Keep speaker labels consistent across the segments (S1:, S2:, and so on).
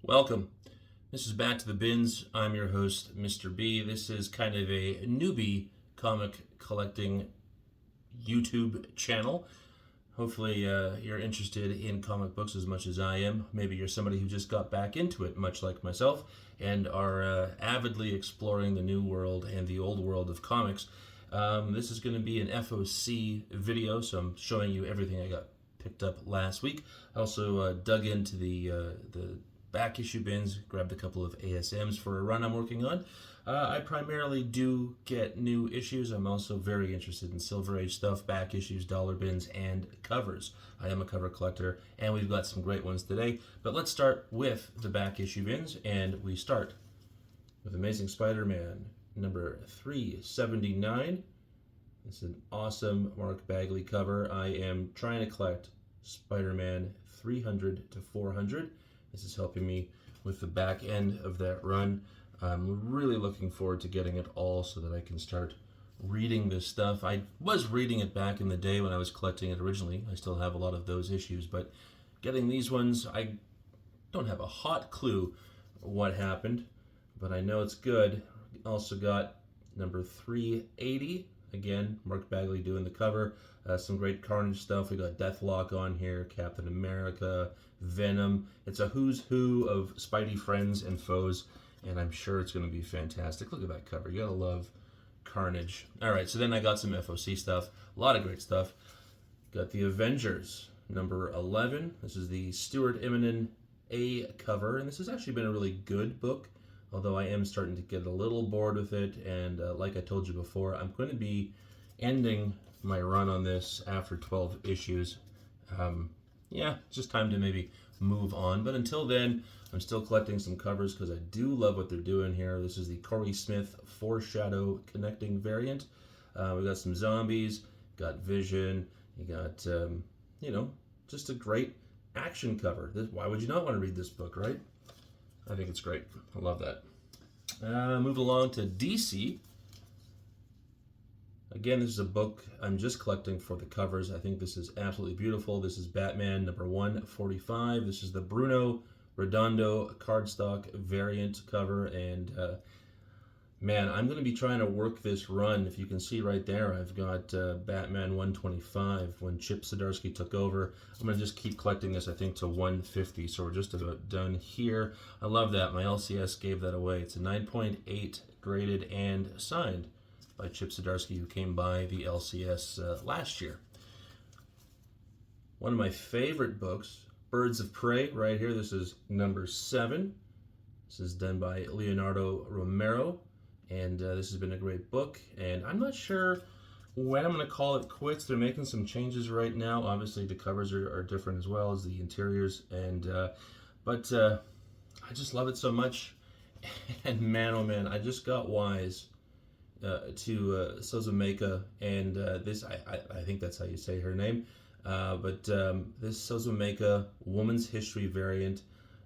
S1: Welcome. This is Back to the Bins. I'm your host, Mr. B. This is kind of a newbie comic collecting YouTube channel. Hopefully you're interested in comic books as much as I am. Maybe you're somebody who just got back into it, much like myself, and are avidly exploring the new world and the old world of comics. This is going to be an FOC video, so I'm showing you everything I got picked up last week. I also dug into the back issue bins, grabbed a couple of ASMs for a run I'm working on. I primarily do get new issues. I'm also very interested in Silver Age stuff, back issues, dollar bins, and covers. I am a cover collector, and we've got some great ones today. But let's start with the back issue bins, and we start with Amazing Spider-Man number 379. It's an awesome Mark Bagley cover. I am trying to collect Spider-Man 300 to 400. This is helping me with the back end of that run. I'm really looking forward to getting it all so that I can start reading this stuff. I was reading it back in the day when I was collecting it originally. I still have a lot of those issues, but getting these ones, I don't have a hot clue what happened, but I know it's good. Also got number 380. Again, Mark Bagley doing the cover. Some great Carnage stuff. We got Deathlock on here, Captain America, Venom. It's a who's who of Spidey friends and foes, and I'm sure it's going to be fantastic. Look at that cover. You gotta love Carnage. All right, so then I got some FOC stuff. A lot of great stuff. Got the Avengers, number 11. This is the Stuart Immonen A cover, and this has actually been a really good book, although I am starting to get a little bored with it, and like I told you before, I'm going to be ending my run on this after 12 issues. Yeah, it's just time to maybe move on, but until then, I'm still collecting some covers because I do love what they're doing here. This is the Corey Smith Foreshadow Connecting variant. We got some zombies, got Vision, you got, just a great action cover. Why would you not want to read this book, right? I think it's great. I love that. Moving along to DC. Again, this is a book I'm just collecting for the covers. I think this is absolutely beautiful. This is Batman number 145. This is the Bruno Redondo cardstock variant cover. And man, I'm going to be trying to work this run. If you can see right there, I've got Batman 125 when Chip Zdarsky took over. I'm going to just keep collecting this, I think, to 150. So we're just about done here. I love that. My LCS gave that away. It's a 9.8 graded and signed by Chip Zdarsky, who came by the LCS last year. One of my favorite books, Birds of Prey, right here. This is number 7. This is done by Leonardo Romero, and this has been a great book. And I'm not sure when I'm going to call it quits. They're making some changes right now. Obviously, the covers are different as well as the interiors, and but I just love it so much. And man, oh man, I just got wise to Sozumeka, and this, I think that's how you say her name, but this Sozumeka Woman's History variant,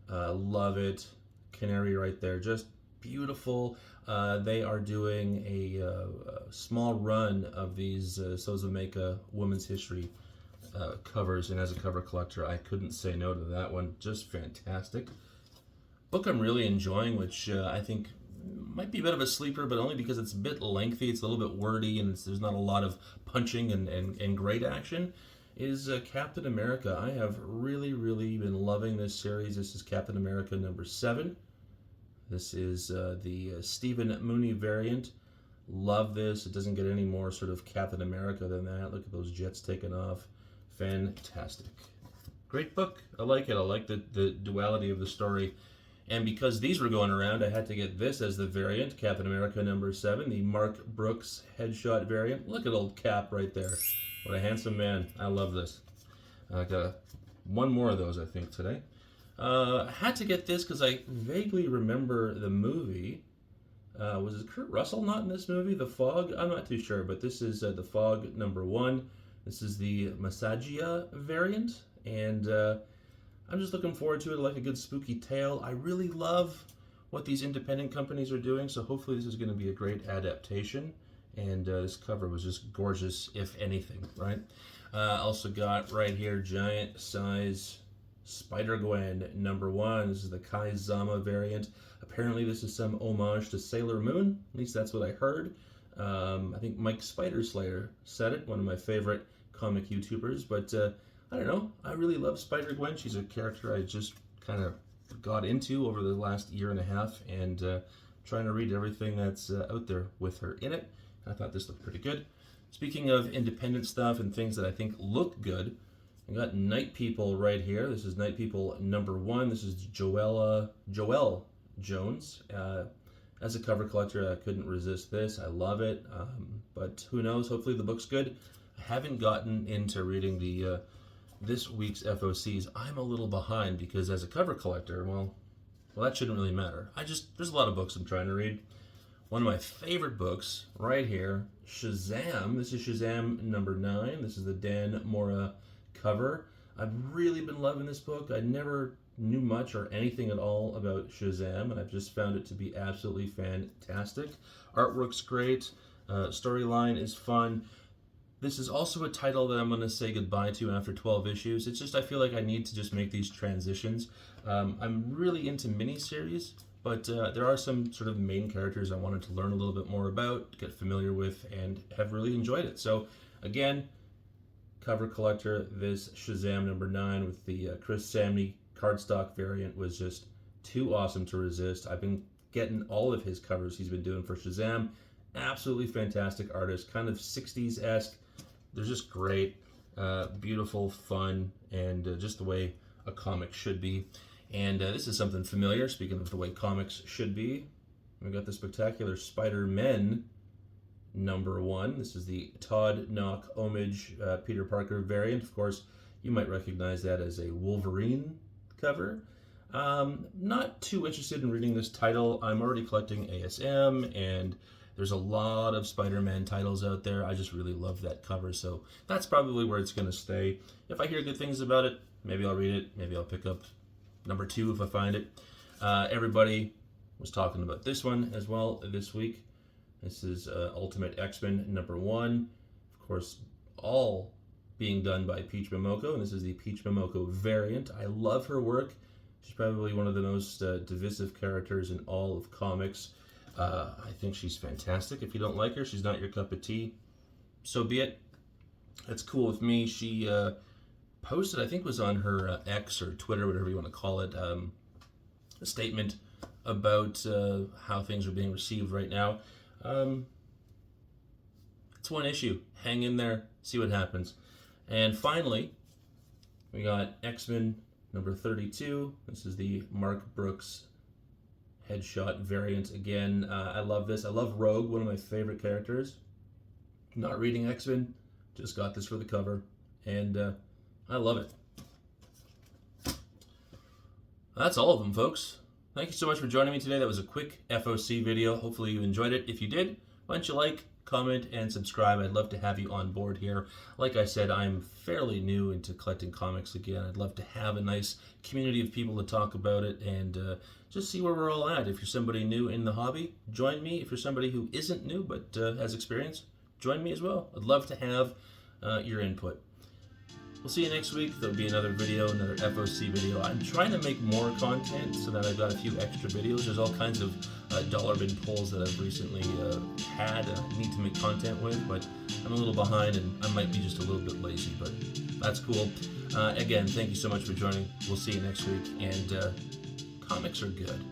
S1: love it. Canary right there, just beautiful. They are doing a small run of these Sozumeka Women's History covers, and as a cover collector, I couldn't say no to that one. Just fantastic. Book I'm really enjoying, which I think might be a bit of a sleeper, but only because it's a bit lengthy. It's a little bit wordy, and there's not a lot of punching and great action, is Captain America. I have really been loving this series. This is Captain America number 7. This is the Stephen Mooney variant. Love this. It doesn't get any more sort of Captain America than that. Look at those jets taking off. Fantastic. Great book. I like it. I like the duality of the story. And because these were going around, I had to get this as the variant, Captain America number 7, the Mark Brooks headshot variant. Look at old Cap right there. What a handsome man. I love this. I got one more of those, I think, today. I had to get this because I vaguely remember the movie. Was it Kurt Russell not in this movie? The Fog? I'm not too sure, but this is The Fog number 1. This is the Massagia variant, and I'm just looking forward to it. I like a good spooky tale. I really love what these independent companies are doing, so hopefully this is going to be a great adaptation. And this cover was just gorgeous, if anything, right? Also got right here giant size Spider-Gwen #1. This is the Kai-Zama variant. Apparently this is some homage to Sailor Moon. At least that's what I heard. I think Mike Spider-Slayer said it, one of my favorite comic YouTubers. But I don't know. I really love Spider-Gwen. She's a character I just kind of got into over the last year and a half, and trying to read everything that's out there with her in it. I thought this looked pretty good. Speaking of independent stuff and things that I think look good, I got Night People right here. This is Night People #1. This is Joelle Jones. As a cover collector, I couldn't resist this. I love it, but who knows? Hopefully the book's good. I haven't gotten into reading the this week's FOCs. I'm a little behind because as a cover collector, well, that shouldn't really matter. There's a lot of books I'm trying to read. One of my favorite books right here, Shazam. This is Shazam #9. This is the Dan Mora cover. I've really been loving this book. I never knew much or anything at all about Shazam, and I've just found it to be absolutely fantastic. Artwork's great. Storyline is fun. This is also a title that I'm going to say goodbye to after 12 issues. It's just I feel like I need to just make these transitions. I'm really into miniseries, but there are some sort of main characters I wanted to learn a little bit more about, get familiar with, and have really enjoyed it. So again, cover collector, this Shazam #9 with the Chris Samney cardstock variant was just too awesome to resist. I've been getting all of his covers he's been doing for Shazam. Absolutely fantastic artist, kind of 60s-esque. They're just great, beautiful, fun, and just the way a comic should be. And this is something familiar, speaking of the way comics should be. We got the spectacular Spider-Men #1. This is the Todd Knock homage Peter Parker variant. Of course, you might recognize that as a Wolverine cover. Not too interested in reading this title. I'm already collecting ASM, and there's a lot of Spider-Man titles out there. I just really love that cover, so that's probably where it's going to stay. If I hear good things about it, maybe I'll read it. Maybe I'll pick up #2 if I find it. Everybody was talking about this one as well this week. This is Ultimate X-Men #1. Of course, all being done by Peach Momoko, and this is the Peach Momoko variant. I love her work. She's probably one of the most divisive characters in all of comics. I think she's fantastic. If you don't like her, she's not your cup of tea, so be it. That's cool with me. She posted, I think it was on her X or Twitter, whatever you want to call it, a statement about how things are being received right now. It's one issue. Hang in there, see what happens. And finally, we got X-Men #32. This is the Mark Brooks headshot variant again. I love this. I love Rogue, one of my favorite characters. Not reading X-Men, just got this for the cover, and I love it. That's all of them, folks. Thank you so much for joining me today. That was a quick FOC video. Hopefully you enjoyed it. If you did, why don't you like, comment, and subscribe. I'd love to have you on board here. Like I said, I'm fairly new into collecting comics again. I'd love to have a nice community of people to talk about it and just see where we're all at. If you're somebody new in the hobby, join me. If you're somebody who isn't new but has experience, join me as well. I'd love to have your input. We'll see you next week. There'll be another video, another FOC video. I'm trying to make more content so that I've got a few extra videos. There's all kinds of dollar bin pulls that I've recently had need to make content with, but I'm a little behind and I might be just a little bit lazy, but that's cool. Again, thank you so much for joining. We'll see you next week, and comics are good.